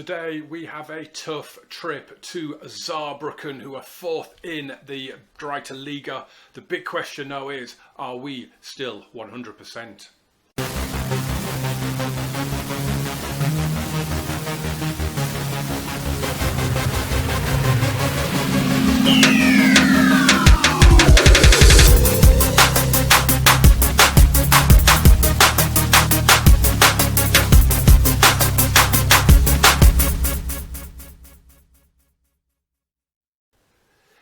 today we have a tough trip to Saarbrucken, who are fourth in the Dritte Liga. The big question now is, are we still 100%?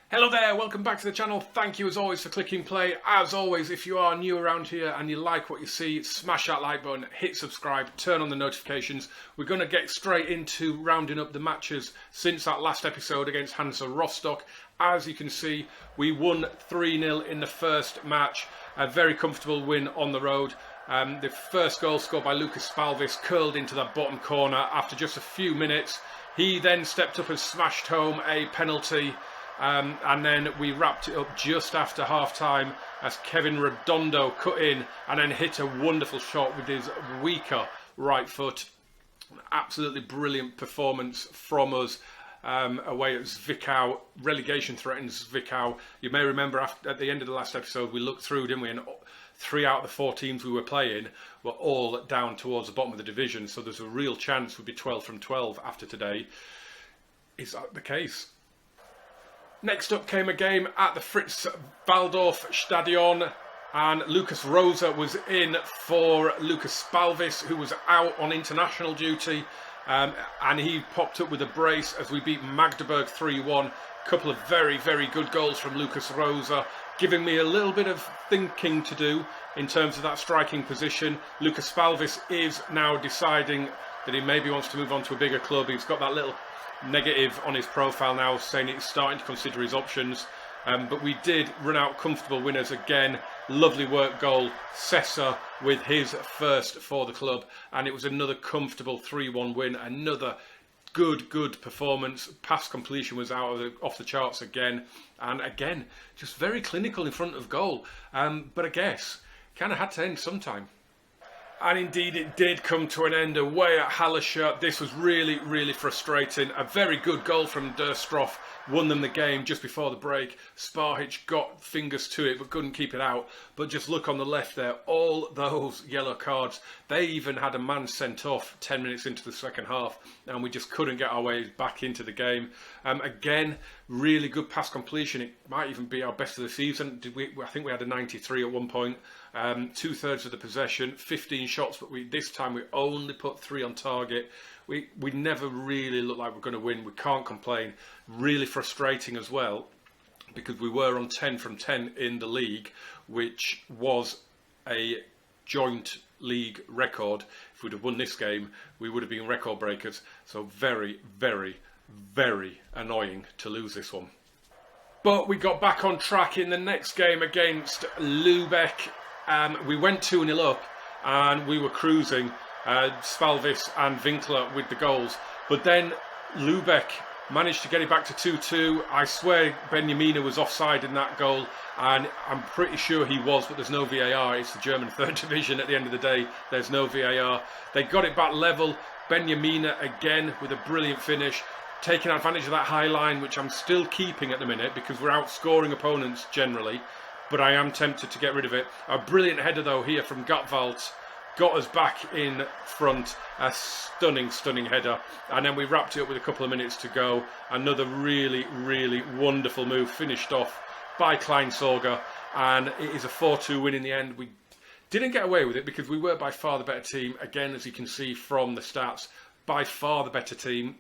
Hello there, welcome back to the channel. Thank you as always for clicking play. As always, if you are new around here and you like what you see, smash that like button, hit subscribe, turn on the notifications. We're going to get straight into rounding up the matches since that last episode against Hansa Rostock. As you can see, we won 3-0 in the first match. A very comfortable win on the road. The first goal scored by Lucas Spalvis curled into that bottom corner after just a few minutes. He then stepped up and smashed home a penalty. And then we wrapped it up just after half-time as Kevin Redondo cut in and then hit a wonderful shot with his weaker right foot. Absolutely brilliant performance from us away at Zwickau. Relegation threatens Zwickau. You may remember at the end of the last episode we looked through, didn't we? And 3 out of the 4 teams we were playing were all down towards the bottom of the division. So there's a real chance we'd be 12 from 12 after today. Is that the case? Next up came a game at the Fritz Waldorf Stadion, and Lucas Rosa was in for Lucas Spalvis, who was out on international duty, and he popped up with a brace as we beat Magdeburg 3-1. A couple of very, very good goals from Lucas Rosa, giving me a little bit of thinking to do in terms of that striking position. Lucas Spalvis is now deciding that he maybe wants to move on to a bigger club. He's got that little negative on his profile now, saying he's starting to consider his options. But we did run out comfortable winners again. Lovely work goal, Sessa with his first for the club, and it was another comfortable 3-1 win. Another good performance. Pass completion was off the charts again, and again just very clinical in front of goal. But I guess kind of had to end sometime. And indeed it did come to an end away at Hallerscher. This was really, really frustrating. A very good goal from Derstroff won them the game just before the break. Sparhich got fingers to it but couldn't keep it out. But just look on the left there, all those yellow cards. They even had a man sent off 10 minutes into the second half, and we just couldn't get our way back into the game. Again, really good pass completion. It might even be our best of the season. I think we had a 93 at one point. 2/3 of the possession, 15 shots, but this time we only put 3 on target. We never really looked like we're going to win. We can't complain. Really frustrating as well, because we were on 10 from 10 in the league, which was a joint league record. If we'd have won this game, we would have been record breakers. So very, very, very annoying to lose this one. But we got back on track in the next game against Lübeck. We went 2-0 up and we were cruising, Spalvis and Winkler with the goals. But then Lübeck managed to get it back to 2-2. I swear Benjamina was offside in that goal, and I'm pretty sure he was, but there's no VAR. It's the German 3rd division at the end of the day. There's no VAR. They got it back level. Benjamina again with a brilliant finish, taking advantage of that high line, which I'm still keeping at the minute because we're outscoring opponents generally. But I am tempted to get rid of it. A brilliant header though here from Gottwald got us back in front. A stunning header. And then we wrapped it up with a couple of minutes to go. Another really, really wonderful move finished off by Kleinsorger. And it is a 4-2 win in the end. We didn't get away with it because we were by far the better team. Again, as you can see from the stats, by far the better team.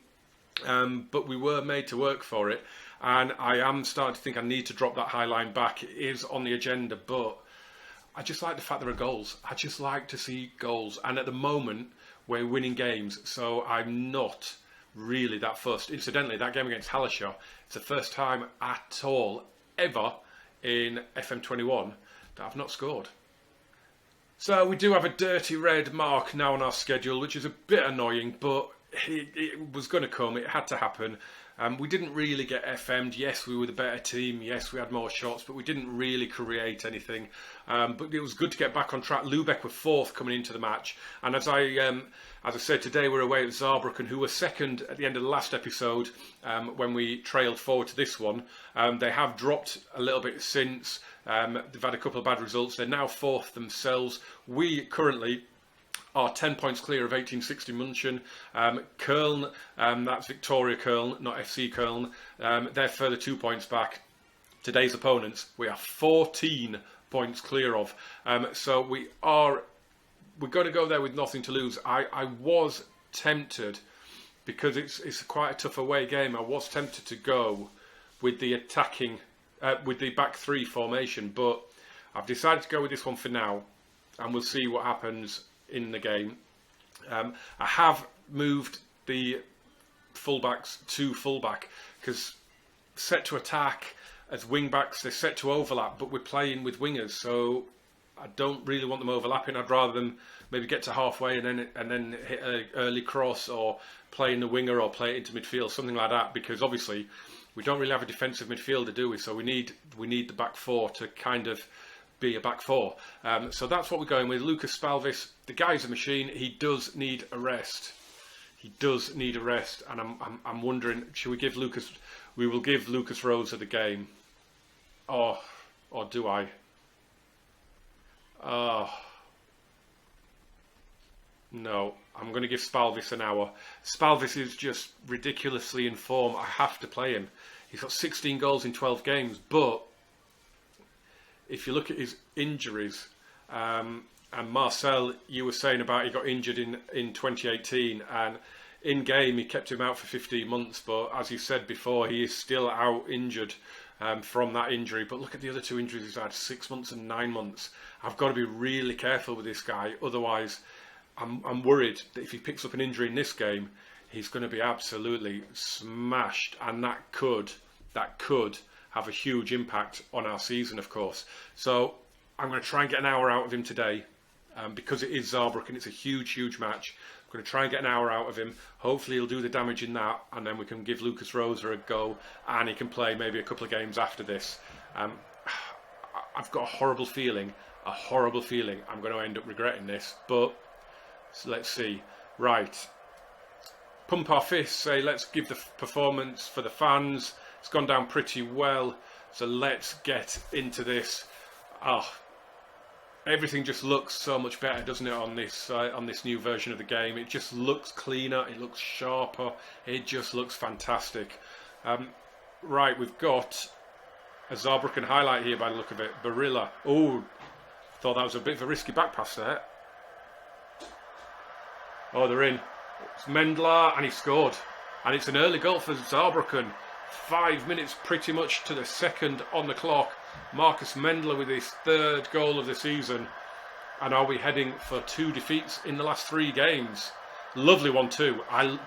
But we were made to work for it. And I am starting to think I need to drop that high line back. It is on the agenda, but I just like the fact there are goals. I just like to see goals. And at the moment, we're winning games, so I'm not really that fussed. Incidentally, that game against Hallerscher, it's the first time at all, ever, in FM21 that I've not scored. So we do have a dirty red mark now on our schedule, which is a bit annoying, but it was going to come. It had to happen. We didn't really get FM'd. Yes, we were the better team. Yes, we had more shots, but we didn't really create anything. But it was good to get back on track. Lübeck were 4th coming into the match. And as I said, today we're away at Saarbrucken, who were 2nd at the end of the last episode when we trailed forward to this one. They have dropped a little bit since. They've had a couple of bad results. They're now 4th themselves. We currently are 10 points clear of 1860 München. Köln, that's Victoria Köln, not FC Köln. They're further 2 points back. Today's opponents, we are 14 points clear of. So we're going to go there with nothing to lose. I was tempted, because it's quite a tough away game. I was tempted to go with the attacking, with the back 3 formation, but I've decided to go with this one for now, and we'll see what happens in the game. I have moved the fullbacks to fullback, because set to attack as wing backs, they're set to overlap, but we're playing with wingers, so I don't really want them overlapping. I'd rather them maybe get to halfway and then hit an early cross, or play in the winger, or play it into midfield, something like that, because obviously we don't really have a defensive midfielder, do we? So we need the back 4 to kind of be a back 4. So that's what we're going with. Lucas Spalvis, the guy's a machine. He does need a rest. He does need a rest, and I'm wondering, should we give Lucas? We will give Lucas Rosa the game, or do I? No, I'm going to give Spalvis an hour. Spalvis is just ridiculously in form. I have to play him. He's got 16 goals in 12 games, but if you look at his injuries, and Marcel, you were saying about he got injured in 2018, and in game he kept him out for 15 months, but as you said before, he is still out injured from that injury. But look at the other 2 injuries he's had, 6 months and 9 months. I've got to be really careful with this guy, otherwise I'm worried that if he picks up an injury in this game, he's going to be absolutely smashed, and that could have a huge impact on our season, of course. So I'm going to try and get an hour out of him today, because it is Saarbrücken. It's a huge match. I'm going to try and get an hour out of him. Hopefully he'll do the damage in that, and then we can give Lucas Rosa a go, and he can play maybe a couple of games after this. I've got a horrible feeling I'm going to end up regretting this, but let's see. Right. Pump our fists, say let's give the performance for the fans. It's gone down pretty well, so let's get into this. Everything just looks so much better, doesn't it, on this new version of the game? It just looks cleaner, it looks sharper, it just looks fantastic. Right, we've got a Saarbrücken highlight here by the look of it. Barilla. Oh, thought that was a bit of a risky back pass there. Oh, they're in. It's Mendler, and he scored. And it's an early goal for Saarbrücken. 5 minutes pretty much to the second on the clock. Marcus Mendler with his 3rd goal of the season. And are we heading for 2 defeats in the last 3 games? Lovely one too. I've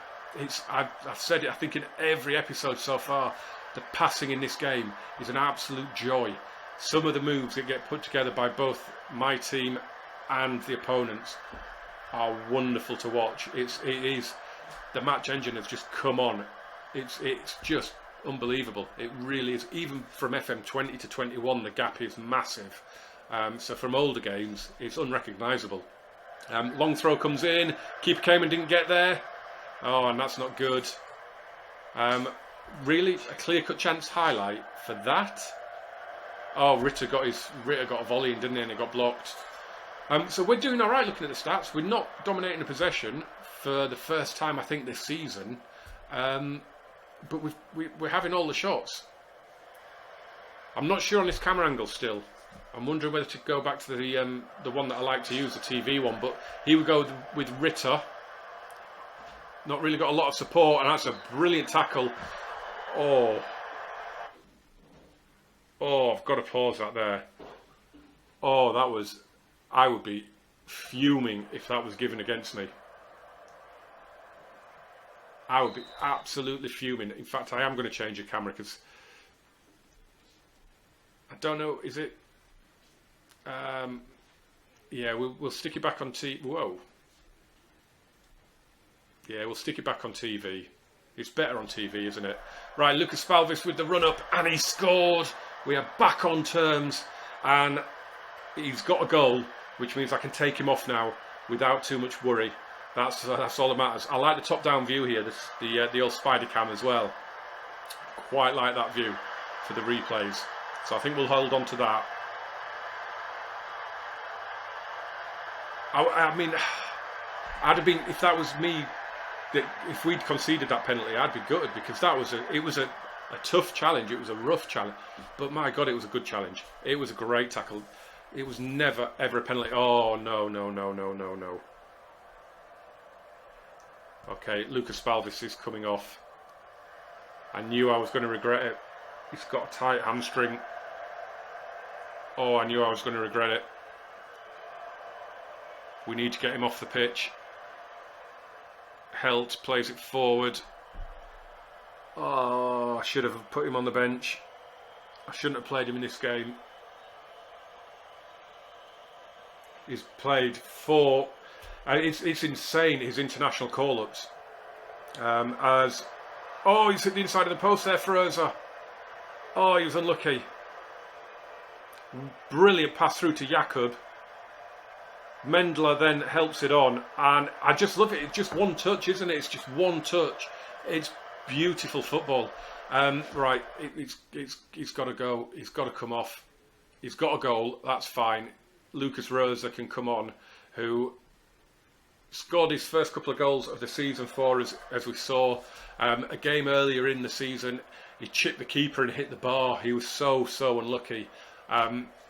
said it, I think, in every episode so far. The passing in this game is an absolute joy. Some of the moves that get put together by both my team and the opponents are wonderful to watch. It is the match engine has just come on. It's just unbelievable. It really is. Even from FM20 to 21, the gap is massive. So from older games, it's unrecognisable. Long throw comes in. Keeper came and didn't get there. Oh, and that's not good. Really, a clear-cut chance highlight for that. Oh, Ritter got a volley in, didn't he? And it got blocked. So we're doing all right looking at the stats. We're not dominating the possession for the first time, I think, this season. But we're having all the shots. I'm not sure on this camera angle still. I'm wondering whether to go back to the one that I like to use, the TV one. But here we go with Ritter. Not really got a lot of support, and that's a brilliant tackle. Oh, I've got to pause that there. Oh, that was... I would be fuming if that was given against me. I would be absolutely fuming. In fact, I am going to change the camera because I don't know. Is it? Yeah, we'll stick it back on TV. Whoa. Yeah, we'll stick it back on TV. It's better on TV, isn't it? Right, Lucas Spalvis with the run-up, and he scored. We are back on terms, and he's got a goal, which means I can take him off now without too much worry. That's all that matters. I like the top-down view here, the old spider cam as well. Quite like that view for the replays. So I think we'll hold on to that. I mean, I'd have been, if that was me, if we'd conceded that penalty, I'd be gutted, because it was a tough challenge. It was a rough challenge, but my God, it was a good challenge. It was a great tackle. It was never ever a penalty. Oh no. Okay, Lucas Spalvis is coming off. I knew I was going to regret it. He's got a tight hamstring. Oh, I knew I was going to regret it. We need to get him off the pitch. Helt plays it forward. Oh, I should have put him on the bench. I shouldn't have played him in this game. He's played 4. It's insane, his international call-ups. He's hit the inside of the post there for Rosa. Oh, he was unlucky. Brilliant pass through to Jakob. Mendler then helps it on, and I just love it. It's just one touch, isn't it? It's just one touch. It's beautiful football. Right, he's got to go. He's got to come off. He's got a goal. That's fine. Lucas Rosa can come on, who scored his first couple of goals of the season for us, as we saw. A game earlier in the season, he chipped the keeper and hit the bar. He was so unlucky.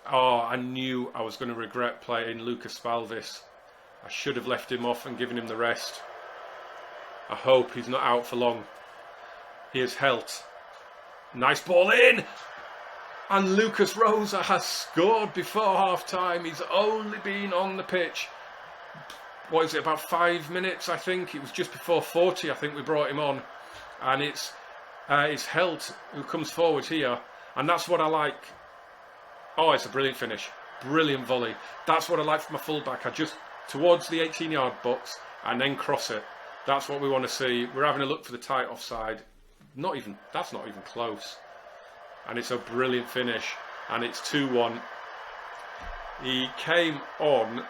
I knew I was going to regret playing Lucas Spalvis. I should have left him off and given him the rest. I hope he's not out for long. Here's Helt. Nice ball in! And Lucas Rosa has scored before half-time. He's only been on the pitch, what is it, about 5 minutes, I think. It was just before 40, I think we brought him on. And it's Helt who comes forward here. And that's what I like. Oh, it's a brilliant finish. Brilliant volley. That's what I like from my fullback. I just, towards the 18-yard box, and then cross it. That's what we want to see. We're having a look for the tight offside. That's not even close. And it's a brilliant finish. And it's 2-1. He came on,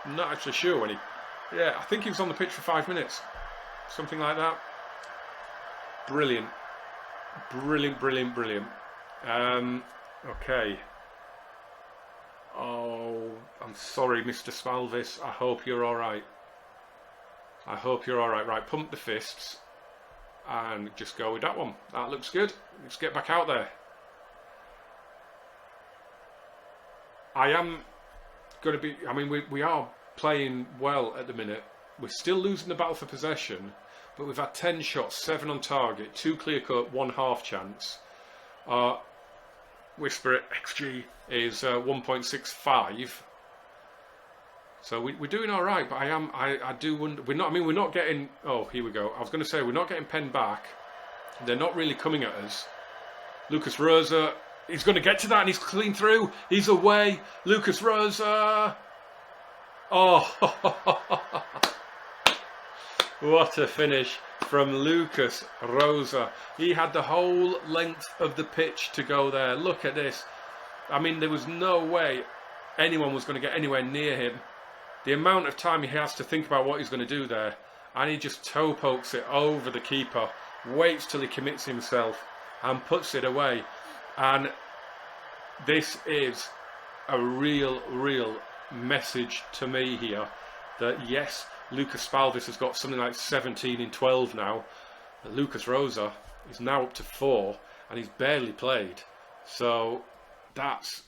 I'm not actually sure when I think he was on the pitch for 5 minutes. Something like that. Brilliant. Brilliant. Okay. Oh, I'm sorry, Mr. Spalvis. I hope you're alright. Right, pump the fists and just go with that one. That looks good. Let's get back out there. I am going to be... I mean, we are playing well at the minute. We're still losing the battle for possession, but we've had 10 shots, 7 on target, 2 clear-cut, 1 half chance. Whisper XG is 1.65. So we're doing all right, but I do wonder. We're not getting. Oh, here we go. I was going to say we're not getting penned back. They're not really coming at us. Lucas Rosa, he's going to get to that, and he's clean through. He's away. Lucas Rosa. Oh, what a finish from Lucas Rosa. He had the whole length of the pitch to go there. Look at this. I mean, there was no way anyone was going to get anywhere near him. The amount of time he has to think about what he's going to do there, and he just toe pokes it over the keeper, waits till he commits himself and puts it away. And this is a real message to me here that yes, Lucas Spalvis has got something like 17 in 12 now, but Lucas Rosa is now up to 4 and he's barely played. So that's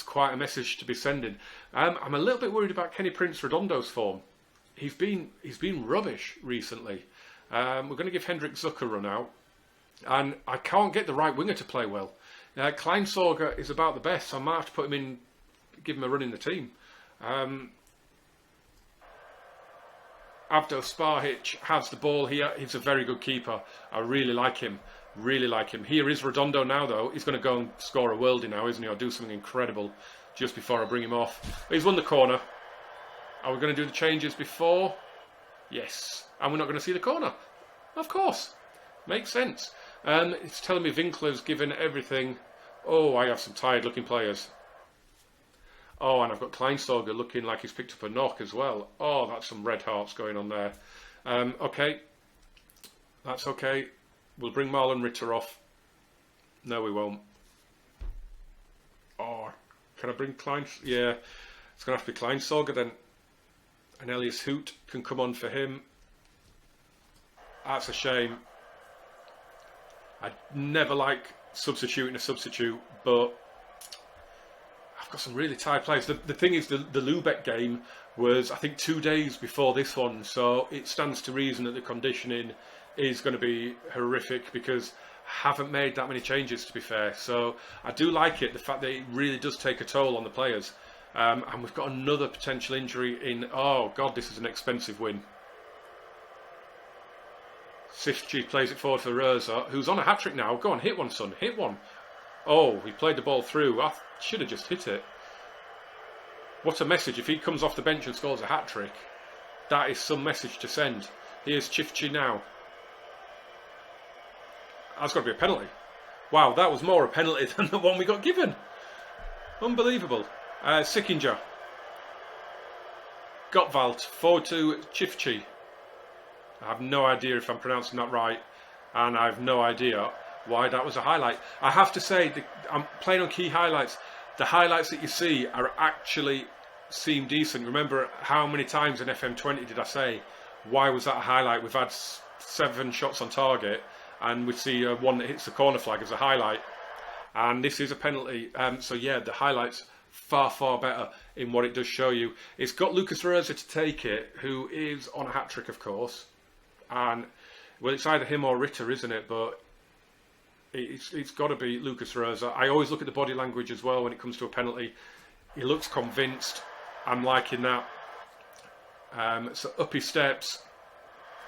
quite a message to be sending. I'm a little bit worried about Kenny Prince Redondo's form. He's been rubbish recently. We're going to give Hendrik Zuck a run out, and I can't get the right winger to play well. Kleinsorger is about the best, so I might have to put him in, give him a run in the team. Avdo Sparhic has the ball here. He's a very good keeper. I really like him. Here is Redondo now, though. He's going to go and score a worldie now, isn't he? Or do something incredible just before I bring him off. He's won the corner. Are we going to do the changes before? Yes. And we're not going to see the corner. Of course. Makes sense. It's telling me Winkler's given everything. Oh, I have some tired looking players. Oh, and I've got Kleinstorger looking like he's picked up a knock as well. Oh, that's some red hearts going on there. Okay. That's okay. We'll bring Marlon Ritter off. No, we won't. Oh, can I bring Yeah, it's going to have to be Kleinstorger then. And Elias Hoot can come on for him. That's a shame. I never like substituting a substitute, but I've got some really tired players. The thing is, the Lübeck game was, I think, 2 days before this one, so it stands to reason that the conditioning is going to be horrific because I haven't made that many changes, to be fair. So I do like it, the fact that it really does take a toll on the players. And we've got another potential injury in... Oh, God, this is an expensive win. Sifchi plays it forward for Rosa, who's on a hat-trick now. Go on, hit one, son, hit one. Oh, he played the ball through. I should have just hit it. What a message. If he comes off the bench and scores a hat-trick, that is some message to send. Here's Chifchi now. That's got to be a penalty. Wow, that was more a penalty than the one we got given. Unbelievable. Sickinger. Gottwald. Forward to Chifchi. I have no idea if I'm pronouncing that right, and I have no idea why that was a highlight. I have to say, I'm playing on key highlights. The highlights that you see are actually seem decent. Remember how many times in FM20 did I say, why was that a highlight? We've had 7 shots on target, and we see one that hits the corner flag as a highlight. And this is a penalty. So yeah, the highlights far, far better in what it does show you. It's got Lucas Rosa to take it, who is on a hat-trick, of course. And, well, it's either him or Ritter, isn't it? But it's got to be Lucas Rosa. I always look at the body language as well when it comes to a penalty. He looks convinced. I'm liking that. So up he steps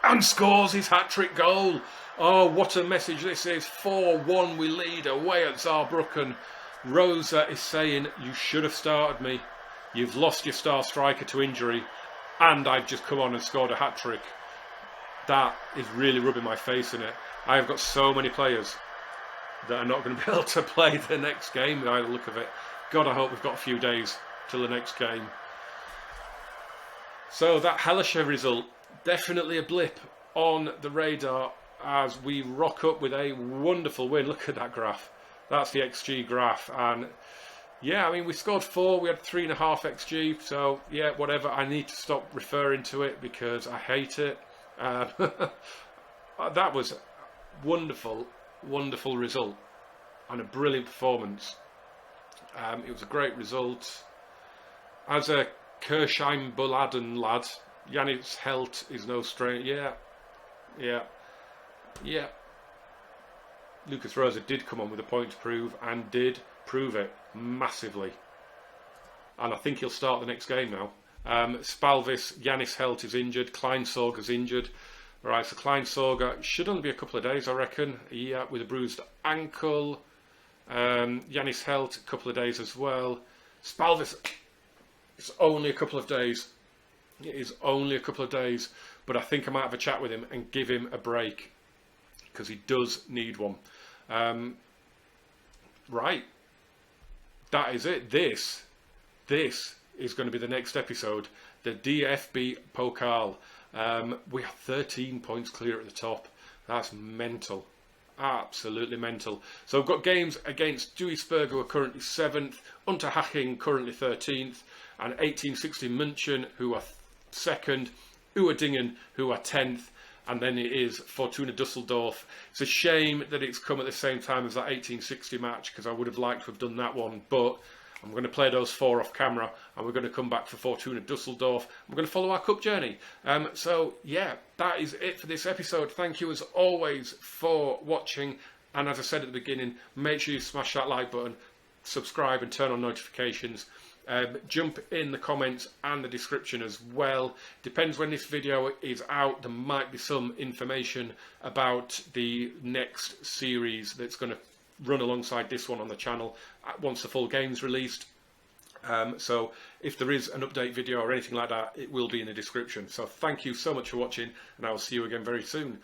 and scores his hat-trick goal. Oh, what a message this is. 4-1 we lead away at Saarbrucken. Rosa is saying, you should have started me. You've lost your star striker to injury, and I've just come on and scored a hat-trick. That is really rubbing my face in it. I've got so many players that are not going to be able to play the next game by the look of it. God, I hope we've got a few days till the next game. So that Hellescher result, definitely a blip on the radar as we rock up with a wonderful win. Look at that graph. That's the XG graph. And yeah, I mean, we scored 4. We had 3.5 XG. So yeah, whatever. I need to stop referring to it because I hate it. That was wonderful, wonderful result and a brilliant performance. It was a great result. As a Kirchheim Bulladen lad, Janis Helt is no stranger. Yeah. Lucas Rosa did come on with a point to prove and did prove it massively. And I think he'll start the next game now. Spalvis, Janis Helt is injured, Kleinstorger's injured. Right, so Kleinstorger should only be a couple of days, I reckon. Yeah, with a bruised ankle. Janis Helt, a couple of days as well. Spalvis, it's only a couple of days. It is only a couple of days, but I think I might have a chat with him and give him a break because he does need one. Right, that is it. This is going to be the next episode, the DFB Pokal. We are 13 points clear at the top. That's mental. Absolutely mental. So we've got games against Duisburg, who are currently 7th, Unterhaching currently 13th, and 1860 München, who are 2nd, Uerdingen, who are 10th, and then it is Fortuna Dusseldorf. It's a shame that it's come at the same time as that 1860 match, because I would have liked to have done that one, but I'm going to play those 4 off camera, and we're going to come back for Fortuna Dusseldorf. We're going to follow our cup journey. So, yeah, that is it for this episode. Thank you, as always, for watching. And as I said at the beginning, make sure you smash that like button, subscribe, and turn on notifications. Jump in the comments and the description as well. Depends when this video is out. There might be some information about the next series that's going to run alongside this one on the channel once the full game's released. So if there is an update video or anything like that, it will be in the description. So thank you so much for watching, and I will see you again very soon.